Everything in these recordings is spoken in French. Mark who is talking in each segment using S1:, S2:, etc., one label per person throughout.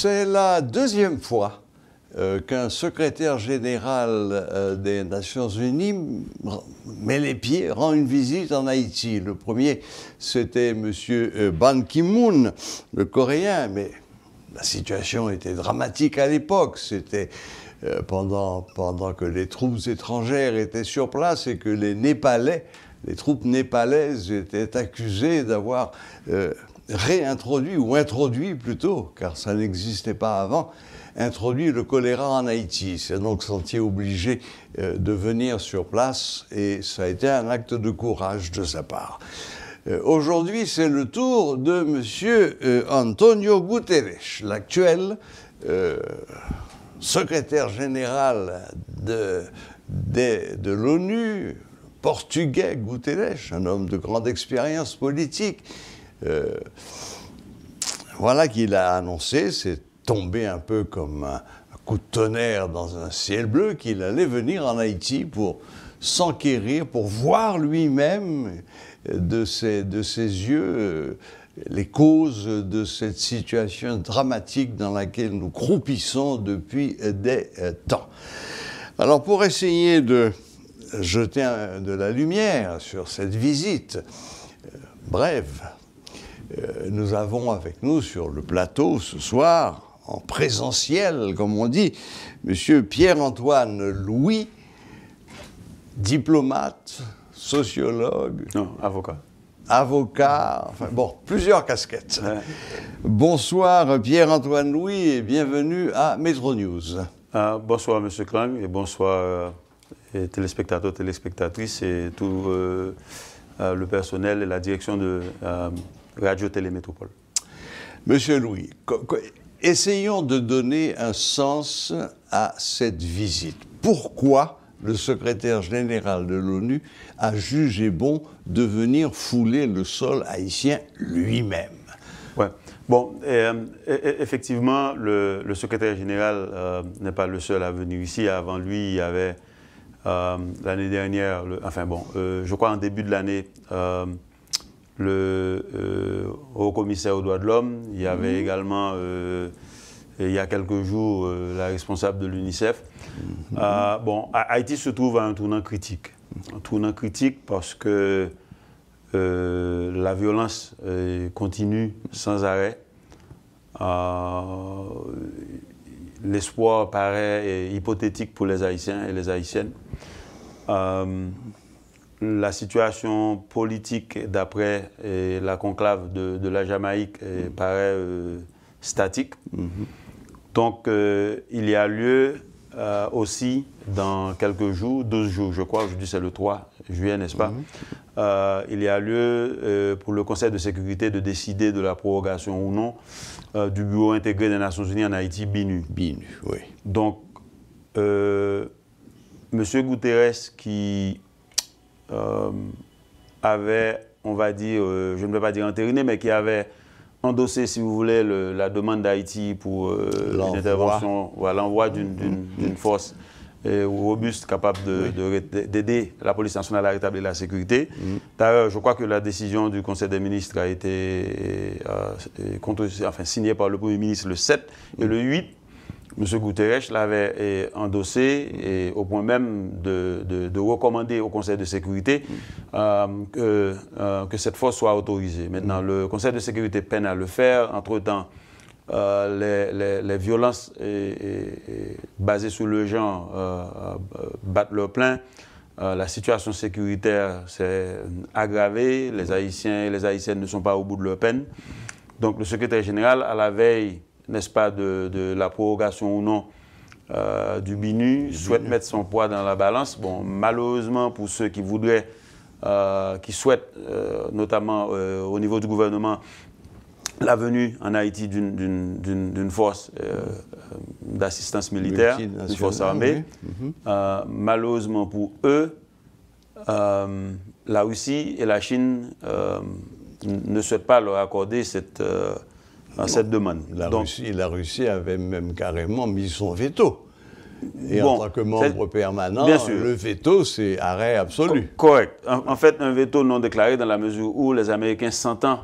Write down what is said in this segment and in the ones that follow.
S1: C'est la deuxième fois qu'un secrétaire général des Nations Unies met les pieds, rend une visite en Haïti. Le premier, c'était M. Ban Ki-moon, le Coréen, mais la situation était dramatique à l'époque. C'était pendant que les troupes étrangères étaient sur place et que les troupes népalaises étaient accusées d'avoir réintroduit, ou introduit plutôt, car ça n'existait pas avant, introduit le choléra en Haïti. C'est donc senti obligé de venir sur place et ça a été un acte de courage de sa part. Aujourd'hui, c'est le tour de M. Antonio Guterres, l'actuel secrétaire général de l'ONU, portugais Guterres, un homme de grande expérience politique. Voilà qu'il a annoncé, c'est tombé un peu comme un coup de tonnerre dans un ciel bleu, qu'il allait venir en Haïti pour s'enquérir, pour voir lui-même de ses yeux les causes de cette situation dramatique dans laquelle nous croupissons depuis des temps. Alors pour essayer de jeter de la lumière sur cette visite brève, nous avons avec nous sur le plateau ce soir, en présentiel comme on dit, M. Pierre-Antoine Louis, diplomate, sociologue.
S2: Non, avocat.
S1: Avocat, enfin bon, plusieurs casquettes. Ouais. Bonsoir Pierre-Antoine Louis et bienvenue à Metro News.
S2: Bonsoir M. Klang et bonsoir téléspectateurs, téléspectatrices et tout le personnel et la direction de Radio Télémétropole.
S1: Monsieur Louis, essayons de donner un sens à cette visite. Pourquoi le secrétaire général de l'ONU a jugé bon de venir fouler le sol haïtien lui-même?
S2: Ouais. Bon, effectivement, le secrétaire général n'est pas le seul à venir ici. Avant lui, il y avait l'année dernière, je crois en début de l'année, le haut commissaire aux droits de l'homme. Il y avait également, il y a quelques jours, la responsable de l'UNICEF. Haïti se trouve à un tournant critique. Un tournant critique parce que la violence continue sans arrêt. L'espoir paraît hypothétique pour les Haïtiens et les Haïtiennes. La situation politique, d'après la conclave de la Jamaïque, paraît statique. Donc, il y a lieu aussi, dans quelques jours, 12 jours, je crois, aujourd'hui c'est le 3 juillet, n'est-ce pas? Il y a lieu pour le Conseil de sécurité de décider de la prorogation ou non du Bureau intégré des Nations Unies en Haïti, BINU.
S1: BINU, oui.
S2: Donc, M. Guterres qui avait, on va dire, je ne vais pas dire entériné, mais qui avait endossé, si vous voulez, la demande d'Haïti pour une intervention, l'envoi d'une force robuste, capable d'aider la police nationale à rétablir la sécurité. D'ailleurs, je crois que la décision du Conseil des ministres a été signée par le Premier ministre le 7 et le 8. M. Guterres l'avait endossé et au point même de recommander au Conseil de sécurité que cette force soit autorisée. Maintenant, le Conseil de sécurité peine à le faire. Entre-temps, les violences basées sur le genre battent leur plein. La situation sécuritaire s'est aggravée. Les Haïtiens et les Haïtiennes ne sont pas au bout de leur peine. Donc, le secrétaire général, à la veille, n'est-ce pas, de la prorogation ou non du BINU, souhaite mettre son poids dans la balance. Bon, malheureusement, pour ceux qui voudraient, qui souhaitent, notamment au niveau du gouvernement, la venue en Haïti d'une force d'assistance militaire, d'une force armée, malheureusement pour eux, la Russie et la Chine ne souhaitent pas leur accorder cette demande.
S1: La Russie avait même carrément mis son veto. Et en tant que membre permanent, le veto, c'est arrêt absolu.
S2: Correct. En fait, un veto non déclaré dans la mesure où les Américains s'entendent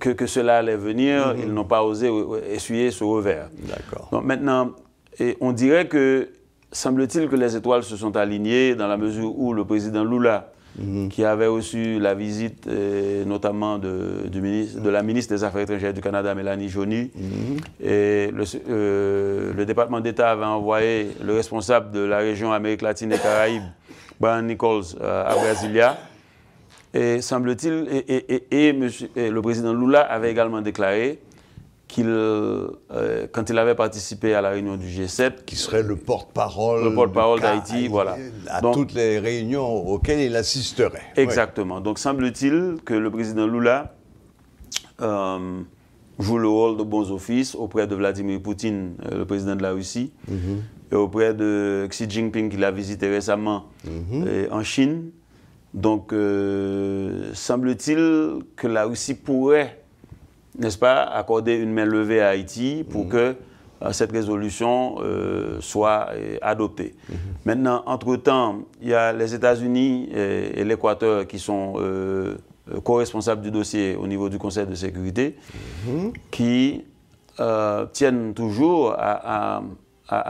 S2: que cela allait venir, ils n'ont pas osé essuyer ce revers. Donc maintenant, on dirait que, semble-t-il que les étoiles se sont alignées dans la mesure où le président Lula, qui avait reçu la visite notamment de la ministre des Affaires étrangères du Canada, Mélanie Joly, et le département d'État avait envoyé le responsable de la région Amérique latine et Caraïbes, Brian Nichols, à Brasilia. Et semble-t-il, le président Lula avait également déclaré qu'il, quand il avait participé à la réunion du G7...
S1: Qui serait le porte-parole
S2: d'Haïti, voilà.
S1: À toutes les réunions auxquelles il assisterait.
S2: Exactement. Donc semble-t-il que le président Lula joue le rôle de bons offices auprès de Vladimir Poutine, le président de la Russie, et auprès de Xi Jinping, qu'il a visité récemment en Chine. Donc, semble-t-il que la Russie pourrait, n'est-ce pas, accorder une main levée à Haïti pour que cette résolution soit adoptée. Maintenant, entre-temps, il y a les États-Unis et l'Équateur qui sont co-responsables du dossier au niveau du Conseil de sécurité, qui tiennent toujours à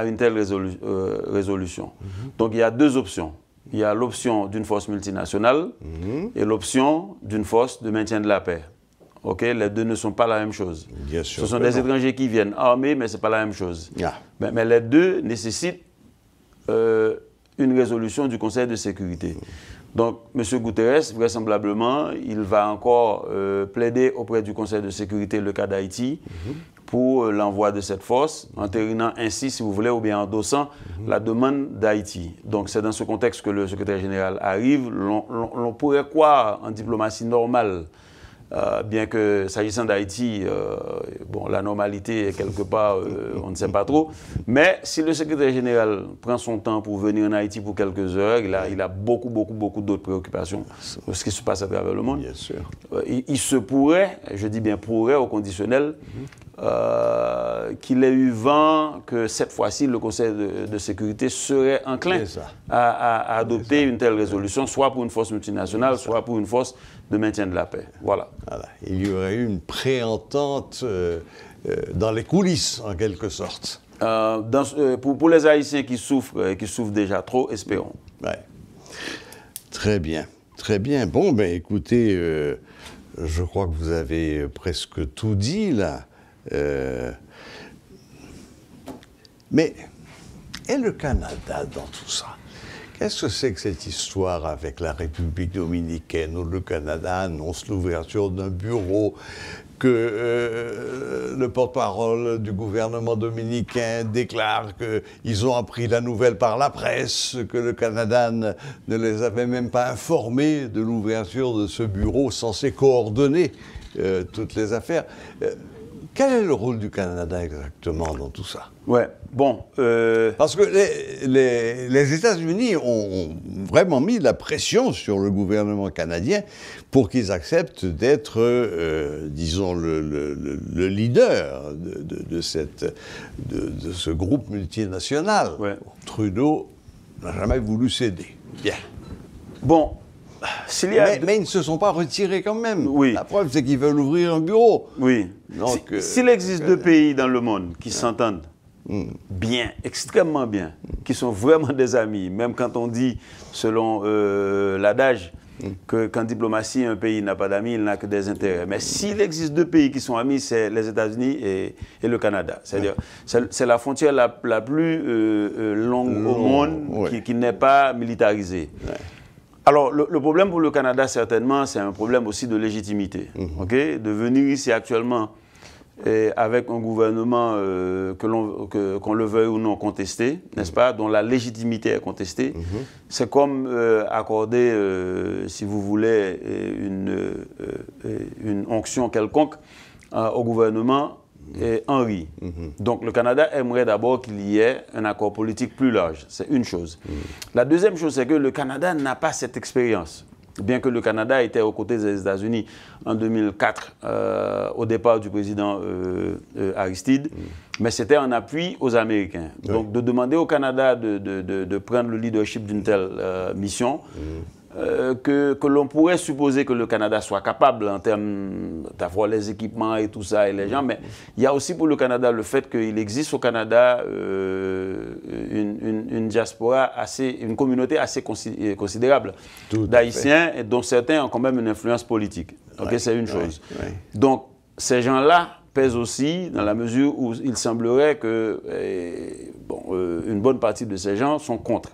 S2: une telle résolution. Donc, il y a deux options. Il y a l'option d'une force multinationale et l'option d'une force de maintien de la paix. Okay? Les deux ne sont pas la même chose.
S1: Bien sûr.
S2: Ce sont des étrangers qui viennent armés, mais ce n'est pas la même chose. Mais les deux nécessitent une résolution du Conseil de sécurité. Donc, M. Guterres, vraisemblablement, il va encore plaider auprès du Conseil de sécurité le cas d'Haïti pour l'envoi de cette force, entérinant ainsi, si vous voulez, ou bien endossant la demande d'Haïti. Donc, c'est dans ce contexte que le secrétaire général arrive. L'on pourrait croire en diplomatie normale, bien que, s'agissant d'Haïti, bon, la normalité est quelque part, on ne sait pas trop. Mais si le secrétaire général prend son temps pour venir en Haïti pour quelques heures, il a beaucoup d'autres préoccupations de ce qui se passe à travers le monde.
S1: Bien sûr.
S2: Il se pourrait, je dis bien pourrait au conditionnel, qu'il ait eu vent que cette fois-ci, le Conseil de sécurité serait enclin à adopter une telle résolution, soit pour une force multinationale, soit pour une force de maintien de la paix. Voilà.
S1: Il y aurait eu une préentente dans les coulisses, en quelque sorte.
S2: Pour les Haïtiens qui souffrent déjà trop, espérons.
S1: Très bien. Très bien. Bon, ben écoutez, je crois que vous avez presque tout dit, là. Mais, et le Canada dans tout ça? Qu'est-ce que c'est que cette histoire avec la République dominicaine où le Canada annonce l'ouverture d'un bureau, que le porte-parole du gouvernement dominicain déclare qu'ils ont appris la nouvelle par la presse, que le Canada ne les avait même pas informés de l'ouverture de ce bureau censé coordonner toutes les affaires. Quel est le rôle du Canada exactement dans tout ça? Parce que les États-Unis ont vraiment mis la pression sur le gouvernement canadien pour qu'ils acceptent d'être, disons, le leader de ce groupe multinational. Trudeau n'a jamais voulu céder. Bien.
S2: Bon.
S1: Mais ils ne se sont pas retirés quand même. La preuve, c'est qu'ils veulent ouvrir un bureau.
S2: S'il existe deux pays dans le monde qui s'entendent bien, extrêmement bien, qui sont vraiment des amis, même quand on dit, selon l'adage, qu'en diplomatie, un pays n'a pas d'amis, il n'a que des intérêts. Mais s'il existe deux pays qui sont amis, c'est les États-Unis et le Canada. C'est-à-dire, c'est la frontière la plus longue au monde qui n'est pas militarisée. Alors, le problème pour le Canada, certainement, c'est un problème aussi de légitimité. De venir ici actuellement avec un gouvernement qu'on le veuille ou non contesté, n'est-ce pas, dont la légitimité est contestée, c'est comme accorder, si vous voulez, une onction quelconque au gouvernement Henry. Donc le Canada aimerait d'abord qu'il y ait un accord politique plus large. C'est une chose. La deuxième chose, c'est que le Canada n'a pas cette expérience. Bien que le Canada était aux côtés des États-Unis en 2004, au départ du président Aristide, mais c'était en appui aux Américains. Donc de demander au Canada de prendre le leadership d'une telle mission, que l'on pourrait supposer que le Canada soit capable en termes d'avoir les équipements et tout ça et les gens, mais il y a aussi pour le Canada le fait qu'il existe au Canada une diaspora une communauté assez considérable d'Haïtiens, dont certains ont quand même une influence politique. Okay, c'est une chose. Donc, ces gens-là pèsent aussi dans la mesure où il semblerait que une bonne partie de ces gens sont contre.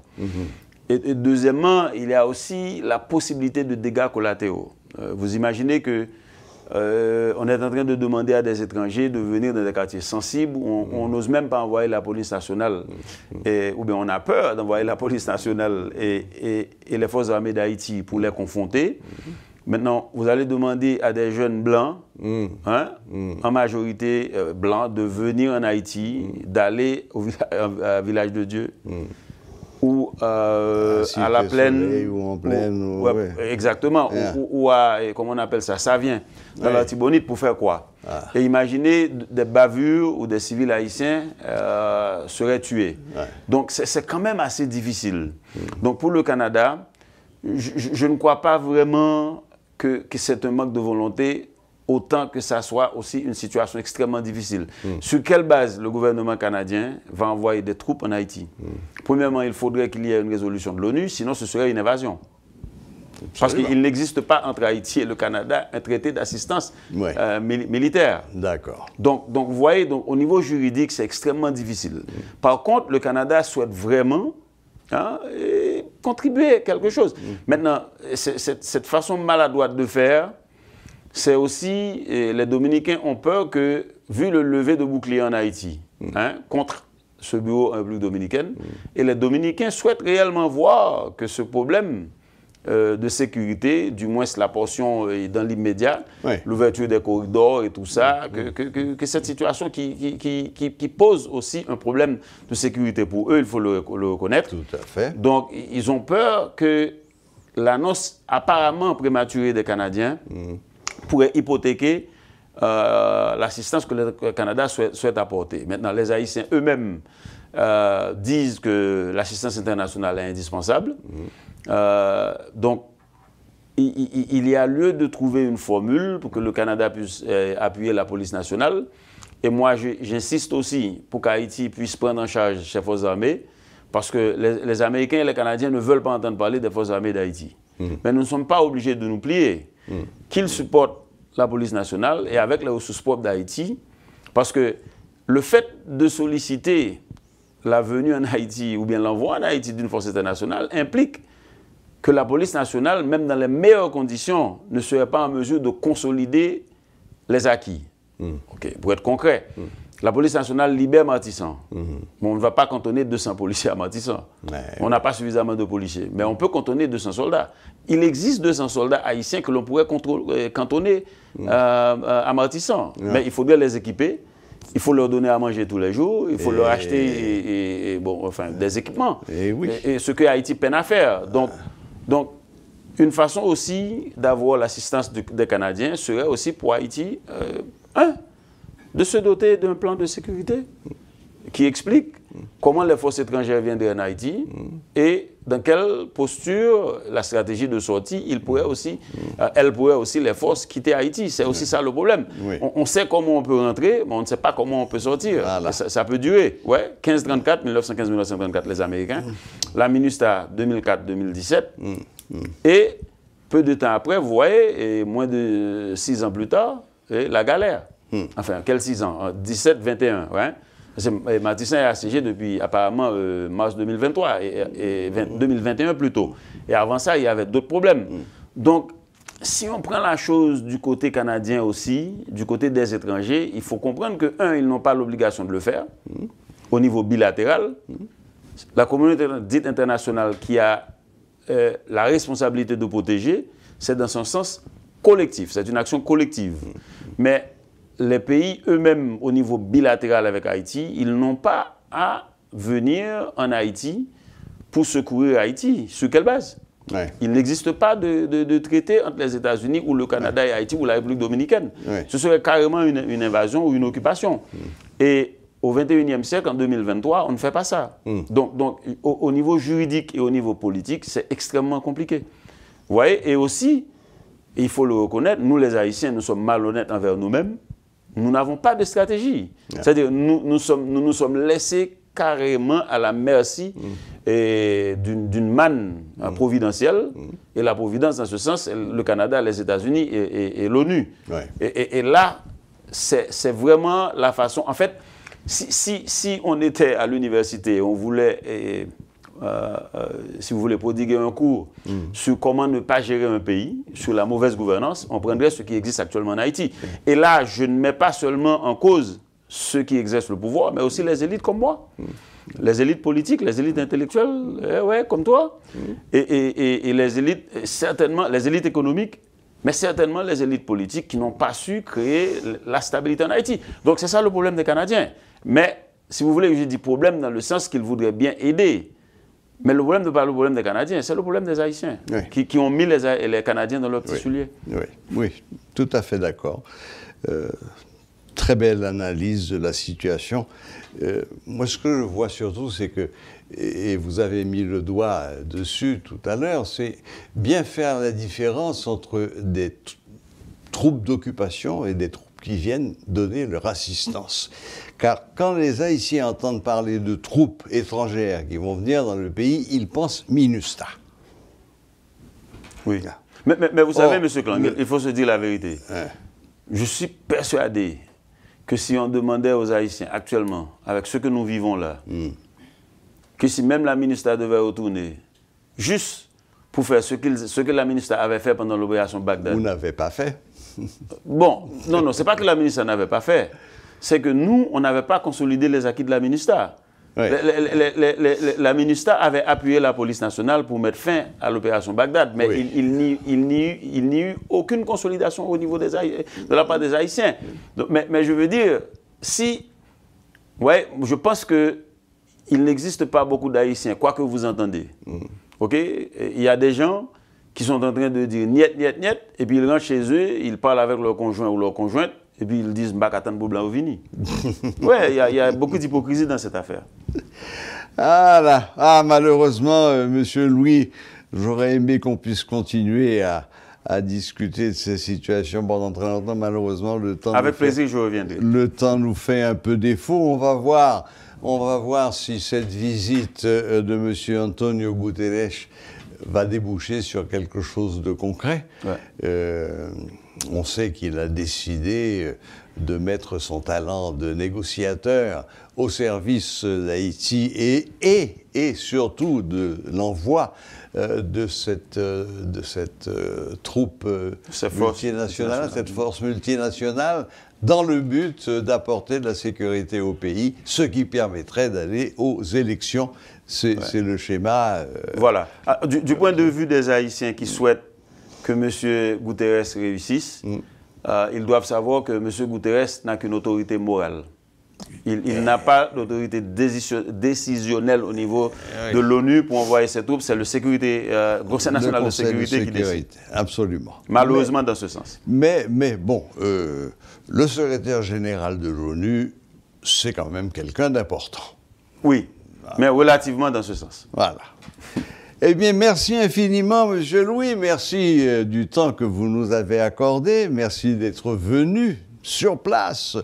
S2: Et deuxièmement, il y a aussi la possibilité de dégâts collatéraux. Vous imaginez que on est en train de demander à des étrangers de venir dans des quartiers sensibles où on n'ose même pas envoyer la police nationale, ou bien on a peur d'envoyer la police nationale et les forces armées d'Haïti pour les confronter. Maintenant, vous allez demander à des jeunes blancs, en majorité blancs, de venir en Haïti, d'aller au village de Dieu. Ou à la plaine,
S1: ou en plaine,
S2: exactement, ou à, comment on appelle ça, ça vient dans l'Artibonite pour faire quoi? Et imaginez des bavures où des civils haïtiens seraient tués. Donc c'est quand même assez difficile. Donc pour le Canada, je ne crois pas vraiment que c'est un manque de volonté, autant que ça soit aussi une situation extrêmement difficile. Sur quelle base le gouvernement canadien va envoyer des troupes en Haïti? Premièrement, il faudrait qu'il y ait une résolution de l'ONU, sinon ce serait une invasion. Parce qu'il n'existe pas entre Haïti et le Canada un traité d'assistance militaire.
S1: D'accord.
S2: Donc vous voyez, au niveau juridique, c'est extrêmement difficile. Par contre, le Canada souhaite vraiment contribuer à quelque chose. Maintenant, cette façon maladroite de faire, c'est aussi, les Dominicains ont peur que, vu le lever de bouclier en Haïti, contre ce bureau République dominicaine, et les Dominicains souhaitent réellement voir que ce problème de sécurité, du moins la portion dans l'immédiat, l'ouverture des corridors et tout ça, que cette situation qui pose aussi un problème de sécurité pour eux, il faut le reconnaître.
S1: Tout à fait.
S2: Donc, ils ont peur que l'annonce apparemment prématurée des Canadiens pourrait hypothéquer l'assistance que le Canada souhaite apporter. Maintenant, les Haïtiens eux-mêmes disent que l'assistance internationale est indispensable. Donc, il y a lieu de trouver une formule pour que le Canada puisse appuyer la police nationale. Et moi, j'insiste aussi pour qu'Haïti puisse prendre en charge ses forces armées, parce que les Américains et les Canadiens ne veulent pas entendre parler des forces armées d'Haïti. Mais nous ne sommes pas obligés de nous plier. Qu'ils supportent la police nationale et avec les ressources propres d'Haïti, parce que le fait de solliciter la venue en Haïti ou bien l'envoi en Haïti d'une force internationale implique que la police nationale, même dans les meilleures conditions, ne serait pas en mesure de consolider les acquis. Pour être concret, la police nationale libère Martissan. On ne va pas cantonner 200 policiers à Martissan. On n'a pas suffisamment de policiers. Mais on peut cantonner 200 soldats. Il existe 200 soldats haïtiens que l'on pourrait cantonner à Martissan. Mais il faudrait les équiper. Il faut leur donner à manger tous les jours. Il faut leur acheter des équipements. Et ce que Haïti peine à faire. Donc une façon aussi d'avoir l'assistance des Canadiens serait aussi pour Haïti, de se doter d'un plan de sécurité qui explique comment les forces étrangères viendraient en Haïti et dans quelle posture la stratégie de sortie elle pourrait aussi, les forces quitter Haïti. C'est aussi ça le problème. On sait comment on peut rentrer, mais on ne sait pas comment on peut sortir. Ça peut durer. 1934, 1915-1934, les Américains. La MINUSTAH, 2004-2017. Et peu de temps après, vous voyez, et moins de 6 ans plus tard, la galère. Enfin, quels 6 ans? 17-21, Martissan est assiégé depuis apparemment mars 2023 et 2021 plutôt. Et avant ça, il y avait d'autres problèmes. Donc, si on prend la chose du côté canadien aussi, du côté des étrangers, il faut comprendre que, ils n'ont pas l'obligation de le faire au niveau bilatéral. La communauté dite internationale qui a la responsabilité de protéger, c'est dans son sens collectif, c'est une action collective. Mais les pays eux-mêmes, au niveau bilatéral avec Haïti, ils n'ont pas à venir en Haïti pour secourir Haïti. Sur quelle base? Il n'existe pas de traité entre les États-Unis ou le Canada et Haïti ou la République dominicaine. Ce serait carrément une invasion ou une occupation. Et au XXIe siècle, en 2023, on ne fait pas ça. Donc au niveau juridique et au niveau politique, c'est extrêmement compliqué. Vous voyez, et aussi, il faut le reconnaître, nous les Haïtiens, nous sommes malhonnêtes envers nous-mêmes. Nous n'avons pas de stratégie. C'est-à-dire, nous nous sommes laissés carrément à la merci d'une manne providentielle. Et la providence, dans ce sens, le Canada, les États-Unis et l'ONU. Ouais. Et là, c'est vraiment la façon... En fait, si on était à l'université, on voulait... si vous voulez prodiguer un cours sur comment ne pas gérer un pays, sur la mauvaise gouvernance, on prendrait ce qui existe actuellement en Haïti. Et là, je ne mets pas seulement en cause ceux qui exercent le pouvoir, mais aussi les élites comme moi. Les élites politiques, les élites intellectuelles, ouais, comme toi. Et les élites, certainement, les élites économiques, mais certainement les élites politiques qui n'ont pas su créer la stabilité en Haïti. Donc c'est ça le problème des Canadiens. Mais, si vous voulez, je dis problème dans le sens qu'ils voudraient bien aider. Mais le problème n'est pas le problème des Canadiens, c'est le problème des Haïtiens, oui. qui ont mis les Canadiens dans leur petit soulier.
S1: Oui, tout à fait d'accord. Très belle analyse de la situation. Moi, ce que je vois surtout, c'est que, et vous avez mis le doigt dessus tout à l'heure, c'est bien faire la différence entre des troupes d'occupation et des troupes qui viennent donner leur assistance. Car quand les Haïtiens entendent parler de troupes étrangères qui vont venir dans le pays, ils pensent MINUSTAH.
S2: Oui. Mais vous savez, M. Klangel, il faut se dire la vérité. Je suis persuadé que si on demandait aux Haïtiens actuellement, avec ce que nous vivons là, que si même la MINUSTAH devait retourner, juste pour faire ce que la MINUSTAH avait fait pendant l'opération Bagdad.
S1: Vous n'avez pas fait.
S2: Bon, non, c'est pas que la MINUSTAH n'avait pas fait. C'est que nous, on n'avait pas consolidé les acquis de la MINUSTAH. Oui. La MINUSTAH avait appuyé la police nationale pour mettre fin à l'opération Bagdad, mais oui. il n'y eut aucune consolidation au niveau de la part des Haïtiens. Donc, mais je veux dire, je pense qu'il n'existe pas beaucoup d'Haïtiens, quoi que vous entendez. OK? Il y a des gens qui sont en train de dire niet, niet, niet, et puis ils rentrent chez eux, ils parlent avec leur conjoint ou leur conjointe, et puis ils disent « Mbakatan Boublan ou Vini ». Ouais, il y a beaucoup d'hypocrisie dans cette affaire.
S1: Malheureusement, Monsieur Louis, j'aurais aimé qu'on puisse continuer à discuter de ces situations pendant très longtemps. Malheureusement, le temps...
S2: Avec plaisir, je reviendrai.
S1: Le temps nous fait un peu défaut. On va voir si cette visite de Monsieur Antonio Guterres va déboucher sur quelque chose de concret. Ouais. On sait qu'il a décidé de mettre son talent de négociateur au service d'Haïti et surtout de l'envoi de cette troupe multinationale, cette force multinationale, dans le but d'apporter de la sécurité au pays, ce qui permettrait d'aller aux élections. C'est le schéma.
S2: Voilà. Du point de vue des Haïtiens qui souhaitent que M. Guterres réussisse, ils doivent savoir que M. Guterres n'a qu'une autorité morale. Il n'a pas d'autorité décisionnelle au niveau de l'ONU pour envoyer ses troupes. C'est le Conseil national de sécurité qui décide.
S1: Absolument.
S2: Malheureusement, dans ce sens.
S1: Mais bon, le secrétaire général de l'ONU, c'est quand même quelqu'un d'important.
S2: Oui, mais relativement dans ce sens.
S1: Voilà. Eh bien, merci infiniment, Monsieur Louis. Merci du temps que vous nous avez accordé. Merci d'être venu sur place,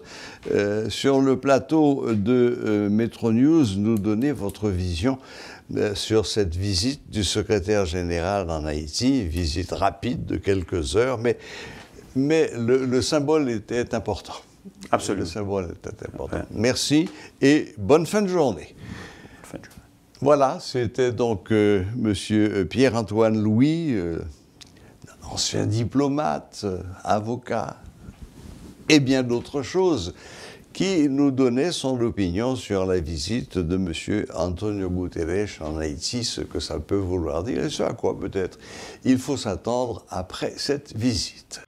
S1: sur le plateau de Metro News, nous donner votre vision sur cette visite du secrétaire général en Haïti, visite rapide de quelques heures, mais le symbole était important.
S2: Absolument.
S1: Le symbole était important. Ouais. Merci et bonne fin de journée. Voilà, c'était donc Monsieur Pierre-Antoine Louis, ancien diplomate, avocat, et bien d'autres choses, qui nous donnait son opinion sur la visite de M. Antonio Guterres en Haïti, ce que ça peut vouloir dire, et ce à quoi peut-être il faut s'attendre après cette visite.